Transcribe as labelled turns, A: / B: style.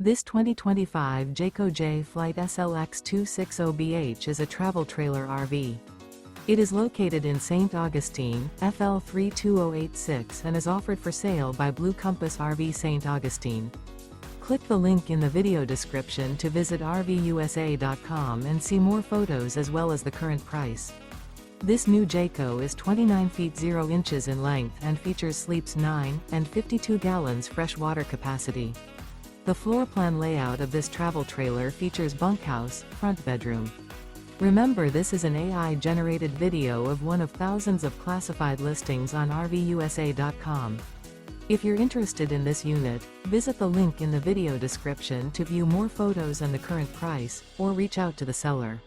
A: This 2025 Jayco Jay Flight SLX 260BH is a travel trailer RV. It is located in St. Augustine, FL 32086 and is offered for sale by Blue Compass RV St. Augustine. Click the link in the video description to visit RVUSA.com and see more photos as well as the current price. This new Jayco is 29 feet 0 inches in length and features sleeps 9 and 52 gallons fresh water capacity. The floor plan layout of this travel trailer features bunkhouse, front bedroom. Remember, this is an AI-generated video of one of thousands of classified listings on RVUSA.com. If you're interested in this unit, visit the link in the video description to view more photos and the current price, or reach out to the seller.